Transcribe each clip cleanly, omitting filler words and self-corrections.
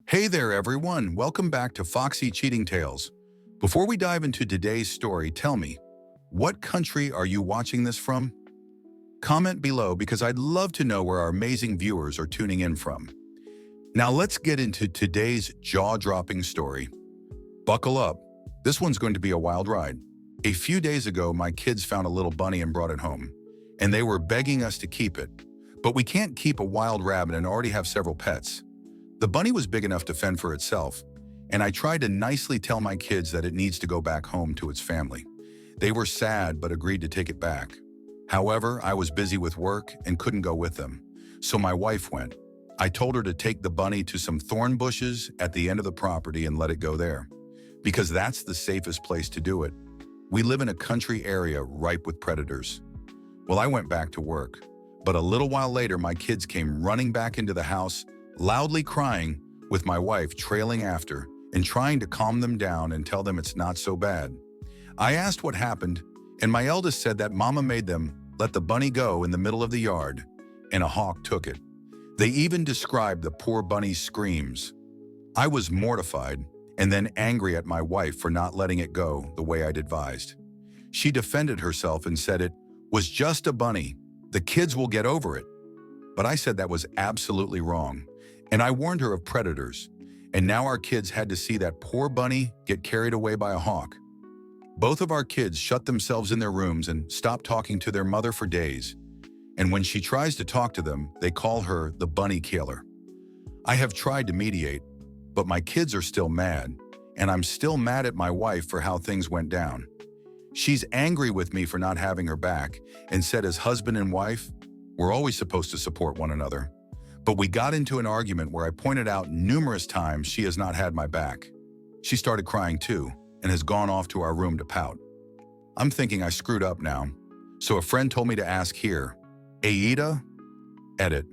Hey there, everyone. Welcome back to Foxy Cheating Tales. Before we dive into today's story, tell me, what country are you watching this from? Comment below because I'd love to know where our amazing viewers are tuning in from. Now let's get into today's jaw-dropping story. Buckle up. This one's going to be a wild ride. A few days ago, my kids found a little bunny and brought it home, and they were begging us to keep it. But we can't keep a wild rabbit and already have several pets. The bunny was big enough to fend for itself, and I tried to nicely tell my kids that it needs to go back home to its family. They were sad but agreed to take it back. However, I was busy with work and couldn't go with them, so my wife went. I told her to take the bunny to some thorn bushes at the end of the property and let it go there, because that's the safest place to do it. We live in a country area ripe with predators. Well, I went back to work, but a little while later my kids came running back into the house, loudly crying, with my wife trailing after and trying to calm them down and tell them it's not so bad. I asked what happened, and my eldest said that Mama made them let the bunny go in the middle of the yard, and a hawk took it. They even described the poor bunny's screams. I was mortified and then angry at my wife for not letting it go the way I'd advised. She defended herself and said it was just a bunny. The kids will get over it. But I said that was absolutely wrong. And I warned her of predators, and now our kids had to see that poor bunny get carried away by a hawk. Both of our kids shut themselves in their rooms and stopped talking to their mother for days. And when she tries to talk to them, they call her the bunny killer. I have tried to mediate, but my kids are still mad, and I'm still mad at my wife for how things went down. She's angry with me for not having her back and said as husband and wife, we're always supposed to support one another. But we got into an argument where I pointed out numerous times she has not had my back. She started crying too and has gone off to our room to pout. I'm thinking I screwed up now, so a friend told me to ask here. Aida? Edit.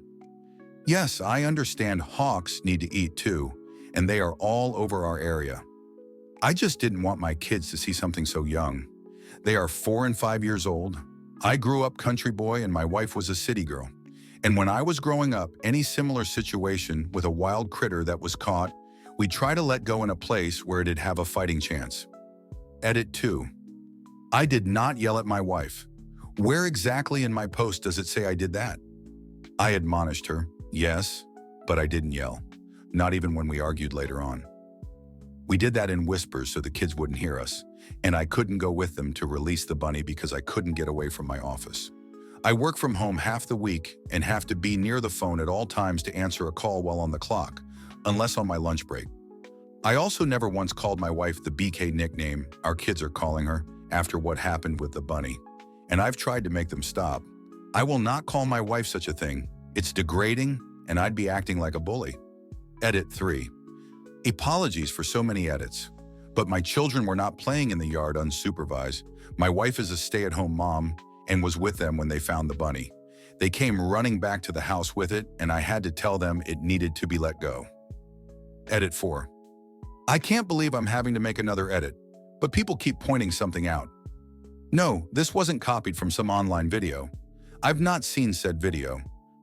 Yes, I understand hawks need to eat too, and they are all over our area. I just didn't want my kids to see something so young. They are 4 and 5 years old. I grew up country boy and my wife was a city girl. And when I was growing up, any similar situation with a wild critter that was caught, we'd try to let go in a place where it'd have a fighting chance. Edit 2. I did not yell at my wife. Where exactly in my post does it say I did that? I admonished her, yes, but I didn't yell. Not even when we argued later on. We did that in whispers so the kids wouldn't hear us, and I couldn't go with them to release the bunny because I couldn't get away from my office. I work from home half the week and have to be near the phone at all times to answer a call while on the clock, unless on my lunch break. I also never once called my wife the BK nickname our kids are calling her after what happened with the bunny, and I've tried to make them stop. I will not call my wife such a thing. It's degrading, and I'd be acting like a bully. Edit 3. Apologies for so many edits, but my children were not playing in the yard unsupervised. My wife is a stay-at-home mom and was with them when they found the bunny. They came running back to the house with it, and I had to tell them it needed to be let go. Edit 4. I can't believe I'm having to make another edit, but people keep pointing something out. No, this wasn't copied from some online video. I've not seen said video,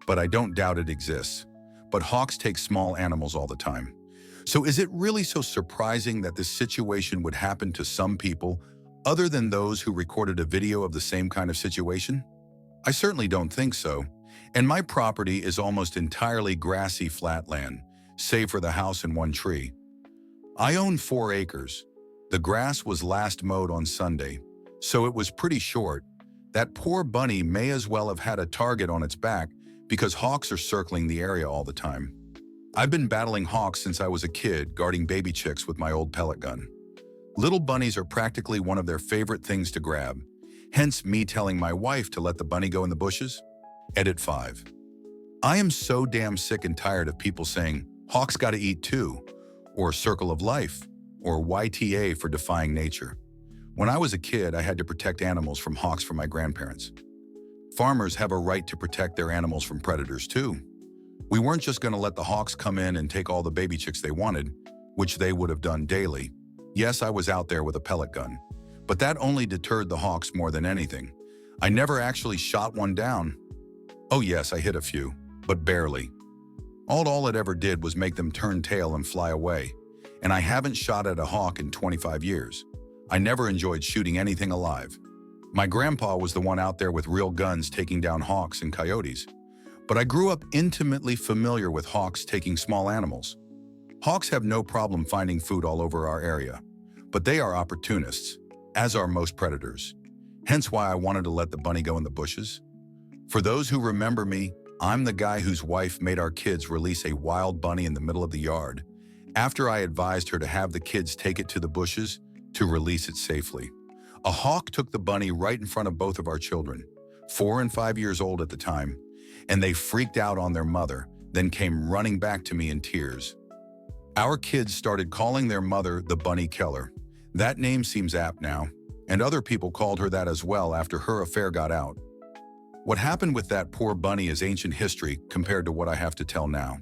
but I don't doubt it exists. But hawks take small animals all the time. So is it really so surprising that this situation would happen to some people other than those who recorded a video of the same kind of situation? I certainly don't think so. And my property is almost entirely grassy flatland, save for the house and one tree. I own 4 acres. The grass was last mowed on Sunday, so it was pretty short. That poor bunny may as well have had a target on its back because hawks are circling the area all the time. I've been battling hawks since I was a kid, guarding baby chicks with my old pellet gun. Little bunnies are practically one of their favorite things to grab, hence me telling my wife to let the bunny go in the bushes. Edit 5. I am so damn sick and tired of people saying, hawks gotta eat too, or circle of life, or YTA for defying nature. When I was a kid, I had to protect animals from hawks from my grandparents. Farmers have a right to protect their animals from predators too. We weren't just gonna let the hawks come in and take all the baby chicks they wanted, which they would have done daily. Yes, I was out there with a pellet gun, but that only deterred the hawks more than anything. I never actually shot one down. Oh yes, I hit a few, but barely. All it ever did was make them turn tail and fly away. And I haven't shot at a hawk in 25 years. I never enjoyed shooting anything alive. My grandpa was the one out there with real guns taking down hawks and coyotes. But I grew up intimately familiar with hawks taking small animals. Hawks have no problem finding food all over our area, but they are opportunists, as are most predators. Hence why I wanted to let the bunny go in the bushes. For those who remember me, I'm the guy whose wife made our kids release a wild bunny in the middle of the yard, after I advised her to have the kids take it to the bushes to release it safely. A hawk took the bunny right in front of both of our children, 4 and 5 years old at the time, and they freaked out on their mother, then came running back to me in tears. Our kids started calling their mother the Bunny Killer. That name seems apt now, and other people called her that as well after her affair got out. What happened with that poor bunny is ancient history compared to what I have to tell now.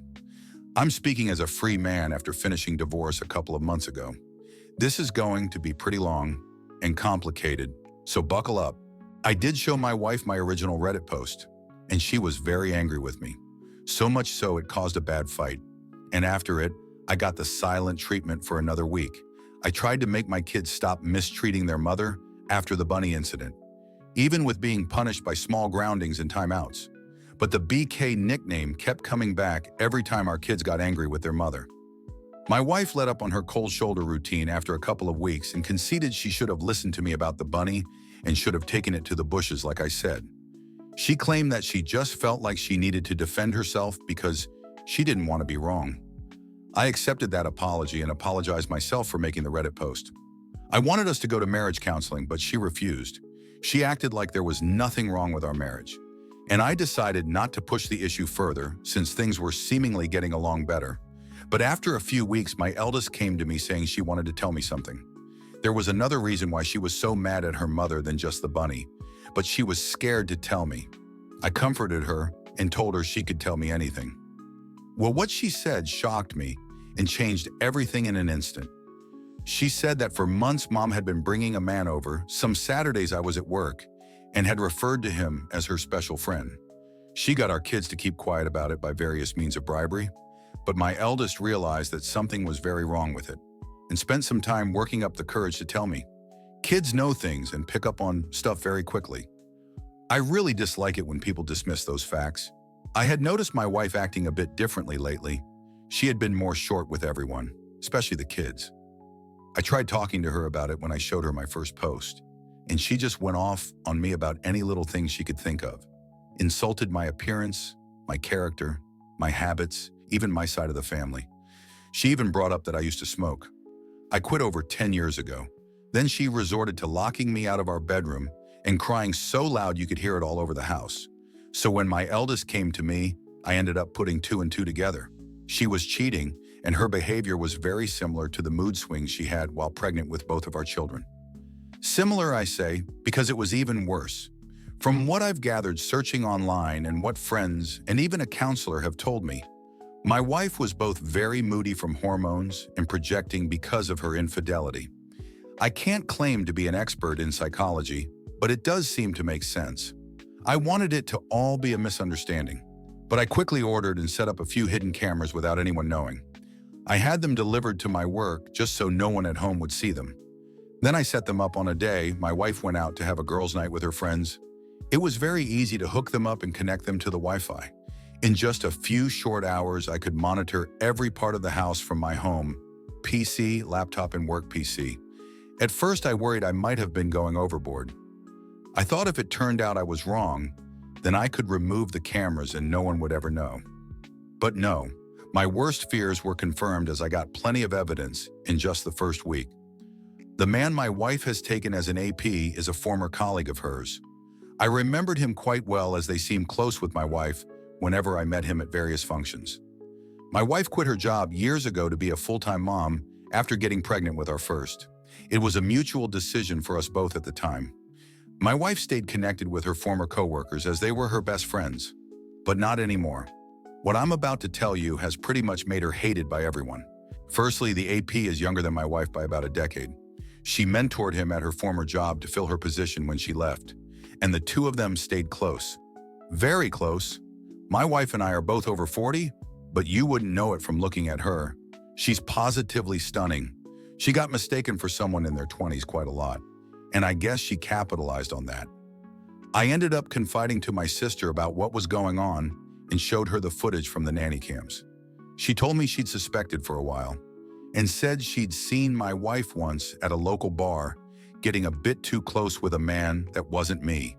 I'm speaking as a free man after finishing divorce a couple of months ago. This is going to be pretty long and complicated, so buckle up. I did show my wife my original Reddit post, and she was very angry with me. So much so it caused a bad fight. And after it, I got the silent treatment for another week. I tried to make my kids stop mistreating their mother after the bunny incident, even with being punished by small groundings and timeouts. But the BK nickname kept coming back every time our kids got angry with their mother. My wife let up on her cold shoulder routine after a couple of weeks and conceded she should have listened to me about the bunny and should have taken it to the bushes like I said. She claimed that she just felt like she needed to defend herself because she didn't want to be wrong. I accepted that apology and apologized myself for making the Reddit post. I wanted us to go to marriage counseling, but she refused. She acted like there was nothing wrong with our marriage. And I decided not to push the issue further since things were seemingly getting along better. But after a few weeks, my eldest came to me saying she wanted to tell me something. There was another reason why she was so mad at her mother than just the bunny, but she was scared to tell me. I comforted her and told her she could tell me anything. Well, what she said shocked me and changed everything in an instant. She said that for months Mom had been bringing a man over some Saturdays I was at work and had referred to him as her special friend. She got our kids to keep quiet about it by various means of bribery, but my eldest realized that something was very wrong with it and spent some time working up the courage to tell me. Kids know things and pick up on stuff very quickly. I really dislike it when people dismiss those facts. I had noticed my wife acting a bit differently lately. She had been more short with everyone, especially the kids. I tried talking to her about it when I showed her my first post, and she just went off on me about any little thing she could think of. Insulted my appearance, my character, my habits, even my side of the family. She even brought up that I used to smoke. I quit over 10 years ago. Then she resorted to locking me out of our bedroom and crying so loud you could hear it all over the house. So when my eldest came to me, I ended up putting 2 and 2 together. She was cheating, and her behavior was very similar to the mood swings she had while pregnant with both of our children. Similar, I say, because it was even worse. From what I've gathered searching online and what friends and even a counselor have told me, my wife was both very moody from hormones and projecting because of her infidelity. I can't claim to be an expert in psychology, but it does seem to make sense. I wanted it to all be a misunderstanding, but I quickly ordered and set up a few hidden cameras without anyone knowing. I had them delivered to my work just so no one at home would see them. Then I set them up on a day my wife went out to have a girls' night with her friends. It was very easy to hook them up and connect them to the Wi-Fi. In just a few short hours, I could monitor every part of the house from my home, PC, laptop, and work PC. At first, I worried I might have been going overboard. I thought if it turned out I was wrong, then I could remove the cameras and no one would ever know. But no, my worst fears were confirmed as I got plenty of evidence in just the first week. The man my wife has taken as an AP is a former colleague of hers. I remembered him quite well as they seemed close with my wife whenever I met him at various functions. My wife quit her job years ago to be a full-time mom after getting pregnant with our first. It was a mutual decision for us both at the time. My wife stayed connected with her former coworkers as they were her best friends, but not anymore. What I'm about to tell you has pretty much made her hated by everyone. Firstly, the AP is younger than my wife by about a decade. She mentored him at her former job to fill her position when she left, and the two of them stayed close. Very close. My wife and I are both over 40, but you wouldn't know it from looking at her. She's positively stunning. She got mistaken for someone in their 20s quite a lot, and I guess she capitalized on that. I ended up confiding to my sister about what was going on and showed her the footage from the nanny cams. She told me she'd suspected for a while and said she'd seen my wife once at a local bar getting a bit too close with a man that wasn't me.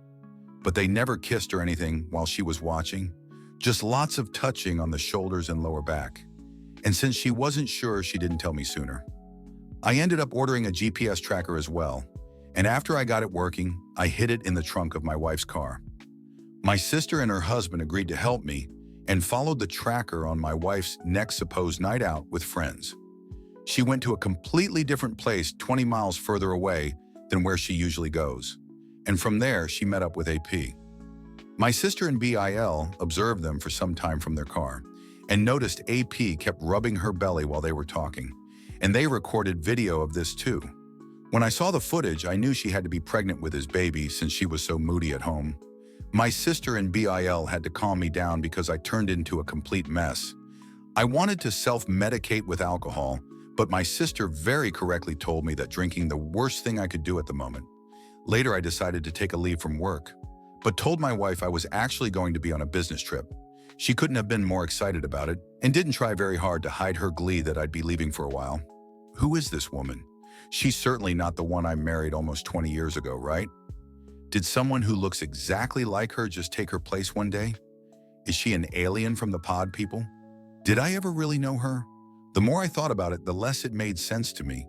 But they never kissed or anything while she was watching, just lots of touching on the shoulders and lower back. And since she wasn't sure, she didn't tell me sooner. I ended up ordering a GPS tracker as well, and after I got it working, I hid it in the trunk of my wife's car. My sister and her husband agreed to help me and followed the tracker on my wife's next supposed night out with friends. She went to a completely different place 20 miles further away than where she usually goes, and from there she met up with AP. My sister and BIL observed them for some time from their car and noticed AP kept rubbing her belly while they were talking, and they recorded video of this too. When I saw the footage, I knew she had to be pregnant with his baby since she was so moody at home. My sister and BIL had to calm me down because I turned into a complete mess. I wanted to self-medicate with alcohol, but my sister very correctly told me that drinking the worst thing I could do at the moment. Later, I decided to take a leave from work, but told my wife I was actually going to be on a business trip. She couldn't have been more excited about it and didn't try very hard to hide her glee that I'd be leaving for a while. Who is this woman? She's certainly not the one I married almost 20 years ago, right? Did someone who looks exactly like her just take her place one day? Is she an alien from the pod people? Did I ever really know her? The more I thought about it, the less it made sense to me.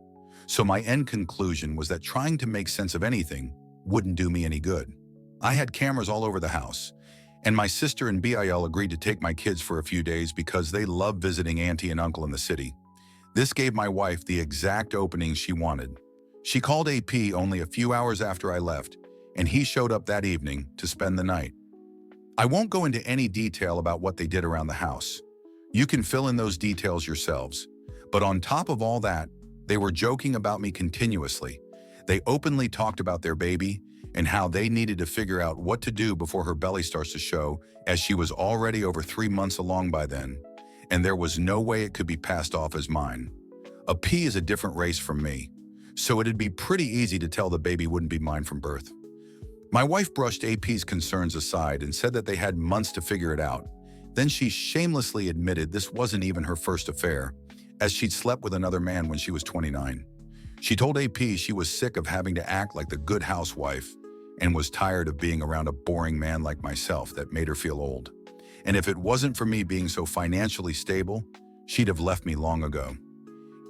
So my end conclusion was that trying to make sense of anything wouldn't do me any good. I had cameras all over the house, and my sister and BIL agreed to take my kids for a few days because they love visiting auntie and uncle in the city. This gave my wife the exact opening she wanted. She called AP only a few hours after I left, and he showed up that evening to spend the night. I won't go into any detail about what they did around the house. You can fill in those details yourselves. But on top of all that, they were joking about me continuously. They openly talked about their baby and how they needed to figure out what to do before her belly starts to show, as she was already over 3 months along by then, and there was no way it could be passed off as mine. A P is a different race from me, so it'd be pretty easy to tell the baby wouldn't be mine from birth. My wife brushed AP's concerns aside and said that they had months to figure it out. Then she shamelessly admitted this wasn't even her first affair, as she'd slept with another man when she was 29. She told AP she was sick of having to act like the good housewife and was tired of being around a boring man like myself that made her feel old. And if it wasn't for me being so financially stable, she'd have left me long ago.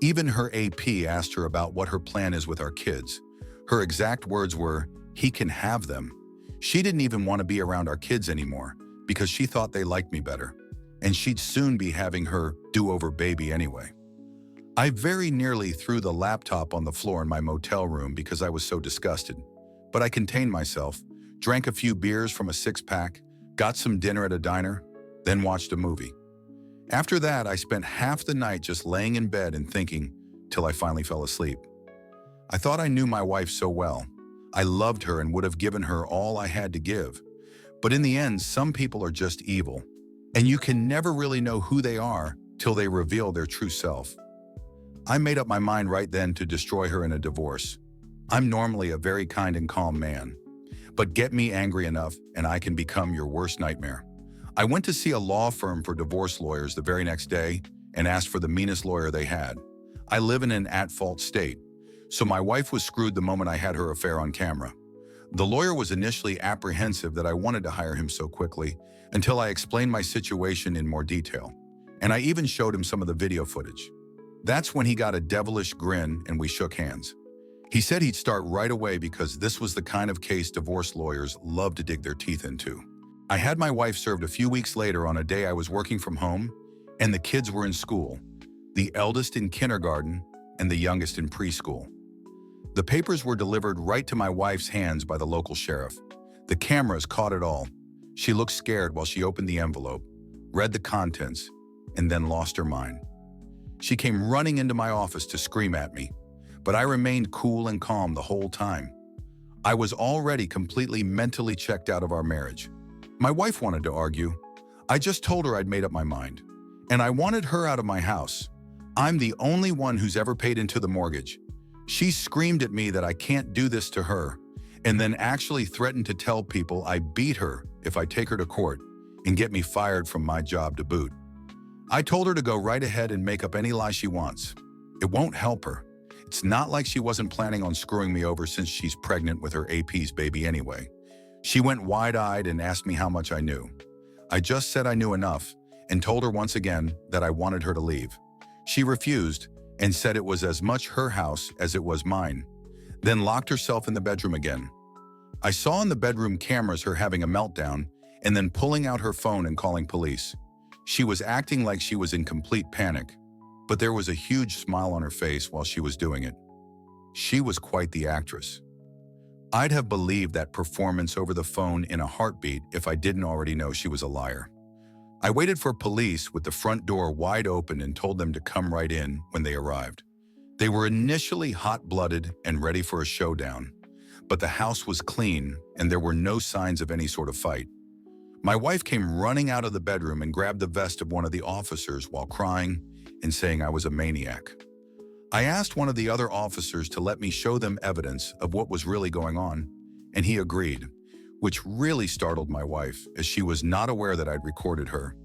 Even her AP asked her about what her plan is with our kids. Her exact words were, "He can have them." She didn't even want to be around our kids anymore because she thought they liked me better, and she'd soon be having her do-over baby anyway. I very nearly threw the laptop on the floor in my motel room because I was so disgusted, but I contained myself, drank a few beers from a six-pack, got some dinner at a diner, then watched a movie. After that, I spent half the night just laying in bed and thinking, till I finally fell asleep. I thought I knew my wife so well. I loved her and would have given her all I had to give. But in the end, some people are just evil, and you can never really know who they are till they reveal their true self. I made up my mind right then to destroy her in a divorce. I'm normally a very kind and calm man, but get me angry enough and I can become your worst nightmare. I went to see a law firm for divorce lawyers the very next day and asked for the meanest lawyer they had. I live in an at-fault state, so my wife was screwed the moment I had her affair on camera. The lawyer was initially apprehensive that I wanted to hire him so quickly until I explained my situation in more detail, and I even showed him some of the video footage. That's when he got a devilish grin and we shook hands. He said he'd start right away because this was the kind of case divorce lawyers love to dig their teeth into. I had my wife served a few weeks later on a day I was working from home, and the kids were in school, the eldest in kindergarten and the youngest in preschool. The papers were delivered right to my wife's hands by the local sheriff. The cameras caught it all. She looked scared while she opened the envelope, read the contents, and then lost her mind. She came running into my office to scream at me, but I remained cool and calm the whole time. I was already completely mentally checked out of our marriage. My wife wanted to argue. I just told her I'd made up my mind. And I wanted her out of my house. I'm the only one who's ever paid into the mortgage. She screamed at me that I can't do this to her, and then actually threatened to tell people I beat her if I take her to court and get me fired from my job to boot. I told her to go right ahead and make up any lie she wants. It won't help her. It's not like she wasn't planning on screwing me over since she's pregnant with her AP's baby anyway. She went wide-eyed and asked me how much I knew. I just said I knew enough and told her once again that I wanted her to leave. She refused and said it was as much her house as it was mine, then locked herself in the bedroom again. I saw in the bedroom cameras her having a meltdown and then pulling out her phone and calling police. She was acting like she was in complete panic, but there was a huge smile on her face while she was doing it. She was quite the actress. I'd have believed that performance over the phone in a heartbeat if I didn't already know she was a liar. I waited for police with the front door wide open and told them to come right in when they arrived. They were initially hot-blooded and ready for a showdown, but the house was clean and there were no signs of any sort of fight. My wife came running out of the bedroom and grabbed the vest of one of the officers while crying and saying I was a maniac. I asked one of the other officers to let me show them evidence of what was really going on, and he agreed, which really startled my wife as she was not aware that I'd recorded her.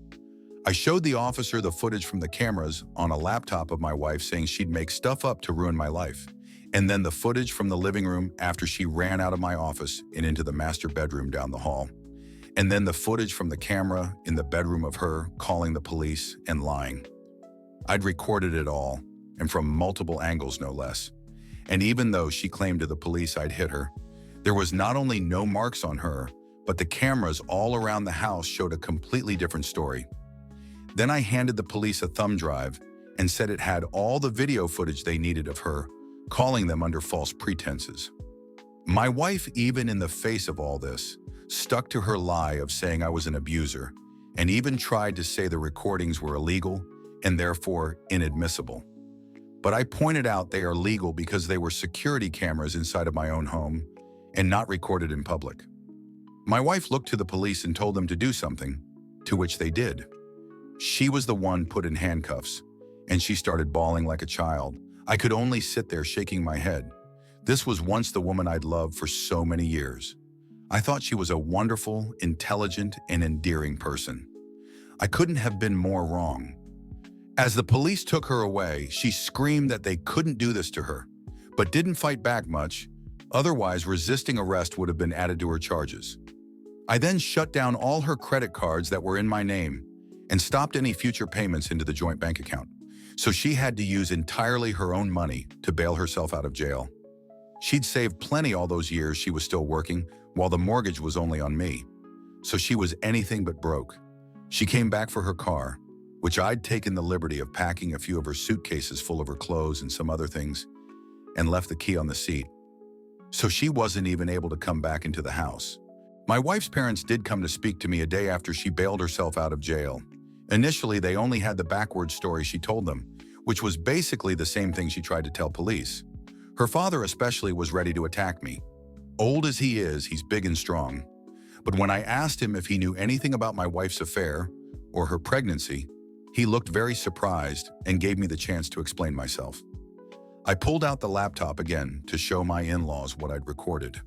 I showed the officer the footage from the cameras on a laptop of my wife saying she'd make stuff up to ruin my life, and then the footage from the living room after she ran out of my office and into the master bedroom down the hall, and then the footage from the camera in the bedroom of her calling the police and lying. I'd recorded it all, and from multiple angles no less. And even though she claimed to the police I'd hit her, there was not only no marks on her, but the cameras all around the house showed a completely different story. Then I handed the police a thumb drive and said it had all the video footage they needed of her, calling them under false pretenses. My wife, even in the face of all this, stuck to her lie of saying I was an abuser, and even tried to say the recordings were illegal and therefore inadmissible. But I pointed out they are legal because they were security cameras inside of my own home and not recorded in public. My wife looked to the police and told them to do something, to which they did. She was the one put in handcuffs, and she started bawling like a child. I could only sit there shaking my head. This was once the woman I'd loved for so many years. I thought she was a wonderful, intelligent, and endearing person. I couldn't have been more wrong. As the police took her away, she screamed that they couldn't do this to her, but didn't fight back much. Otherwise, resisting arrest would have been added to her charges. I then shut down all her credit cards that were in my name and stopped any future payments into the joint bank account. So she had to use entirely her own money to bail herself out of jail. She'd saved plenty all those years she was still working, while the mortgage was only on me. So she was anything but broke. She came back for her car, which I'd taken the liberty of packing a few of her suitcases full of her clothes and some other things, and left the key on the seat. So she wasn't even able to come back into the house. My wife's parents did come to speak to me a day after she bailed herself out of jail. Initially, they only had the backward story she told them, which was basically the same thing she tried to tell police. Her father especially was ready to attack me. Old as he is, he's big and strong. But when I asked him if he knew anything about my wife's affair or her pregnancy, he looked very surprised and gave me the chance to explain myself. I pulled out the laptop again to show my in-laws what I'd recorded.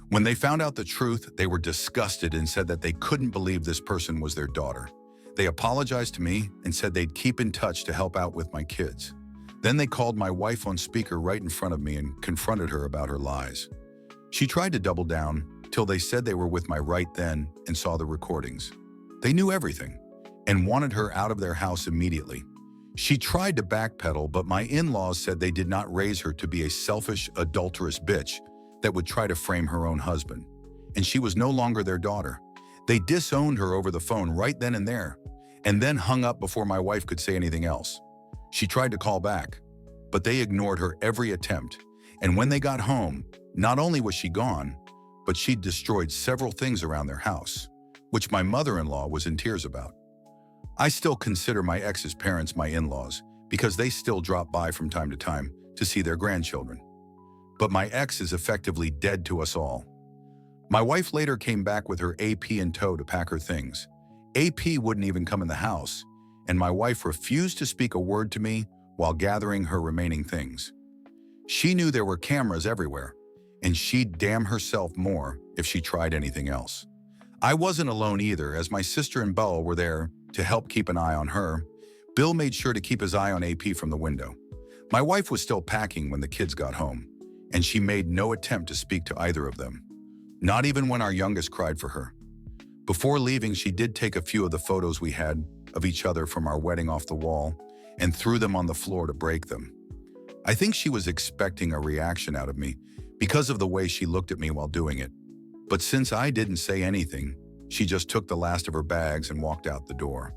When they found out the truth, they were disgusted and said that they couldn't believe this person was their daughter. They apologized to me and said they'd keep in touch to help out with my kids. Then they called my wife on speaker right in front of me and confronted her about her lies. She tried to double down till they said they were with my right then and saw the recordings. They knew everything and wanted her out of their house immediately. She tried to backpedal, but my in-laws said they did not raise her to be a selfish, adulterous bitch that would try to frame her own husband. And she was no longer their daughter. They disowned her over the phone right then and there, and then hung up before my wife could say anything else. She tried to call back, but they ignored her every attempt. And when they got home, not only was she gone, but she'd destroyed several things around their house, which my mother-in-law was in tears about. I still consider my ex's parents my in-laws because they still drop by from time to time to see their grandchildren. But my ex is effectively dead to us all. My wife later came back with her AP in tow to pack her things. AP wouldn't even come in the house, and my wife refused to speak a word to me while gathering her remaining things. She knew there were cameras everywhere, and she'd damn herself more if she tried anything else. I wasn't alone either, as my sister and Beau were there to help keep an eye on her. Bill made sure to keep his eye on AP from the window. My wife was still packing when the kids got home, and she made no attempt to speak to either of them, not even when our youngest cried for her. Before leaving, she did take a few of the photos we had of each other from our wedding off the wall and threw them on the floor to break them. I think she was expecting a reaction out of me because of the way she looked at me while doing it. But since I didn't say anything, she just took the last of her bags and walked out the door.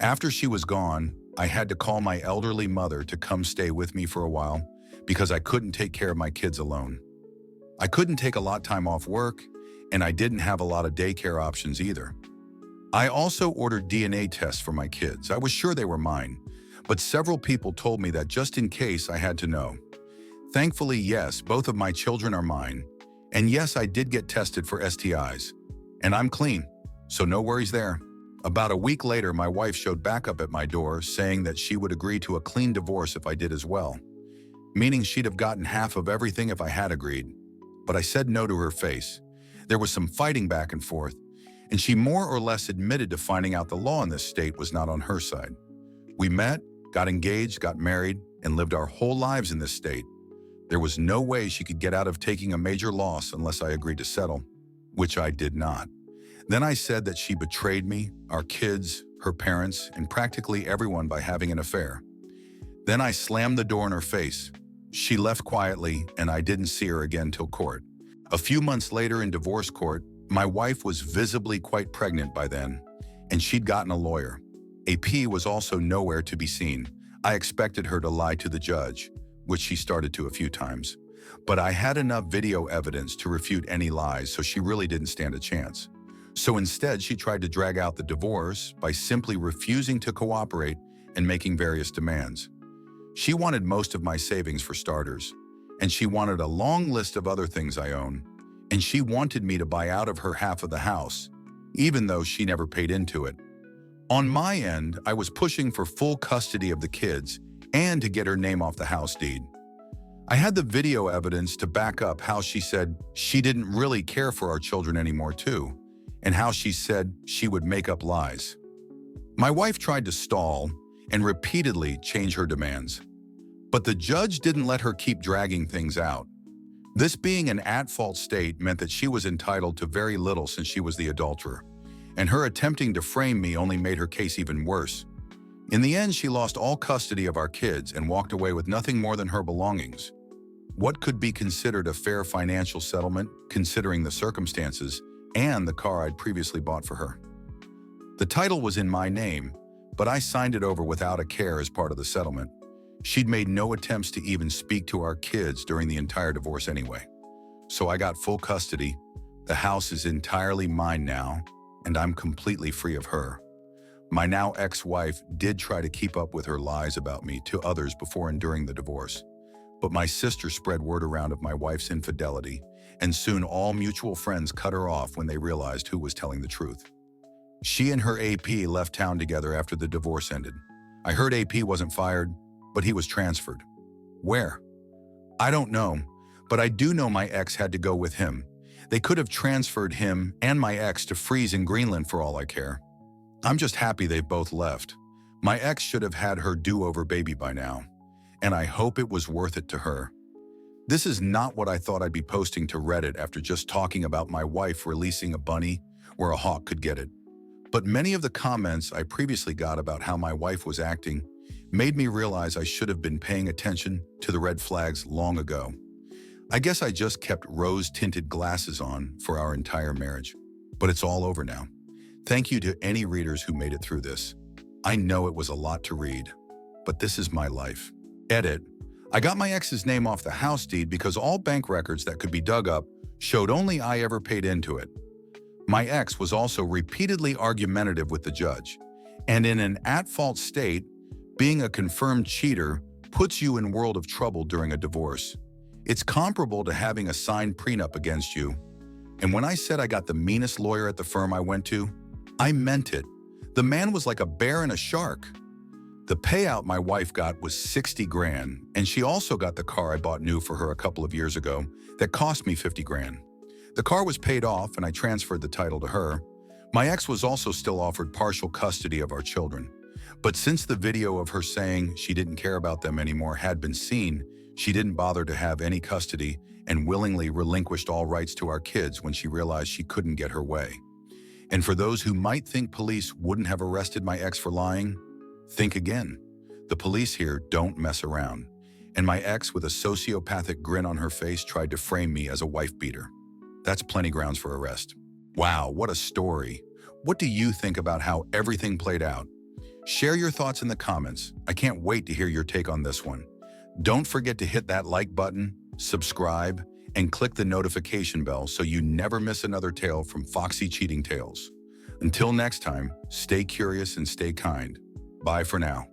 After she was gone, I had to call my elderly mother to come stay with me for a while because I couldn't take care of my kids alone. I couldn't take a lot of time off work, and I didn't have a lot of daycare options either. I also ordered DNA tests for my kids. I was sure they were mine, but several people told me that just in case I had to know. Thankfully, yes, both of my children are mine, and yes, I did get tested for STIs, and I'm clean, so no worries there. About a week later, my wife showed back up at my door saying that she would agree to a clean divorce if I did as well, meaning she'd have gotten half of everything if I had agreed. But I said no to her face. There was some fighting back and forth, and she more or less admitted to finding out the law in this state was not on her side. We met, got engaged, got married, and lived our whole lives in this state. There was no way she could get out of taking a major loss unless I agreed to settle, which I did not. Then I said that she betrayed me, our kids, her parents, and practically everyone by having an affair. Then I slammed the door in her face. She left quietly, and I didn't see her again till court. A few months later in divorce court, my wife was visibly quite pregnant by then, and she'd gotten a lawyer. AP was also nowhere to be seen. I expected her to lie to the judge, which she started to a few times. But I had enough video evidence to refute any lies, so she really didn't stand a chance. So instead, she tried to drag out the divorce by simply refusing to cooperate and making various demands. She wanted most of my savings for starters, and she wanted a long list of other things I own, and she wanted me to buy out of her half of the house, even though she never paid into it. On my end, I was pushing for full custody of the kids and to get her name off the house deed. I had the video evidence to back up how she said she didn't really care for our children anymore too, and how she said she would make up lies. My wife tried to stall and repeatedly change her demands, but the judge didn't let her keep dragging things out. This being an at-fault state meant that she was entitled to very little since she was the adulterer, and her attempting to frame me only made her case even worse. In the end, she lost all custody of our kids and walked away with nothing more than her belongings. What could be considered a fair financial settlement, considering the circumstances and the car I'd previously bought for her? The title was in my name, but I signed it over without a care as part of the settlement. She'd made no attempts to even speak to our kids during the entire divorce anyway. So I got full custody. The house is entirely mine now, and I'm completely free of her. My now ex-wife did try to keep up with her lies about me to others before and during the divorce, but my sister spread word around of my wife's infidelity, and soon all mutual friends cut her off when they realized who was telling the truth. She and her AP left town together after the divorce ended. I heard AP wasn't fired, but he was transferred. Where? I don't know, but I do know my ex had to go with him. They could have transferred him and my ex to freeze in Greenland for all I care. I'm just happy they both left. My ex should have had her do-over baby by now, and I hope it was worth it to her. This is not what I thought I'd be posting to Reddit after just talking about my wife releasing a bunny where a hawk could get it. But many of the comments I previously got about how my wife was acting made me realize I should have been paying attention to the red flags long ago. I guess I just kept rose-tinted glasses on for our entire marriage. But it's all over now. Thank you to any readers who made it through this. I know it was a lot to read, but this is my life. Edit. I got my ex's name off the house deed because all bank records that could be dug up showed only I ever paid into it. My ex was also repeatedly argumentative with the judge, and in an at-fault state, being a confirmed cheater puts you in world of trouble during a divorce. It's comparable to having a signed prenup against you. And when I said I got the meanest lawyer at the firm I went to, I meant it. The man was like a bear and a shark. The payout my wife got was 60 grand, and she also got the car I bought new for her a couple of years ago that cost me 50 grand. The car was paid off and I transferred the title to her. My ex was also still offered partial custody of our children. But since the video of her saying she didn't care about them anymore had been seen, she didn't bother to have any custody and willingly relinquished all rights to our kids when she realized she couldn't get her way. And for those who might think police wouldn't have arrested my ex for lying, think again. The police here don't mess around. And my ex, with a sociopathic grin on her face, tried to frame me as a wife beater. That's plenty grounds for arrest. Wow, what a story. What do you think about how everything played out? Share your thoughts in the comments. I can't wait to hear your take on this one. Don't forget to hit that like button, subscribe, and click the notification bell so you never miss another tale from Foxy Cheating Tales. Until next time, stay curious and stay kind. Bye for now.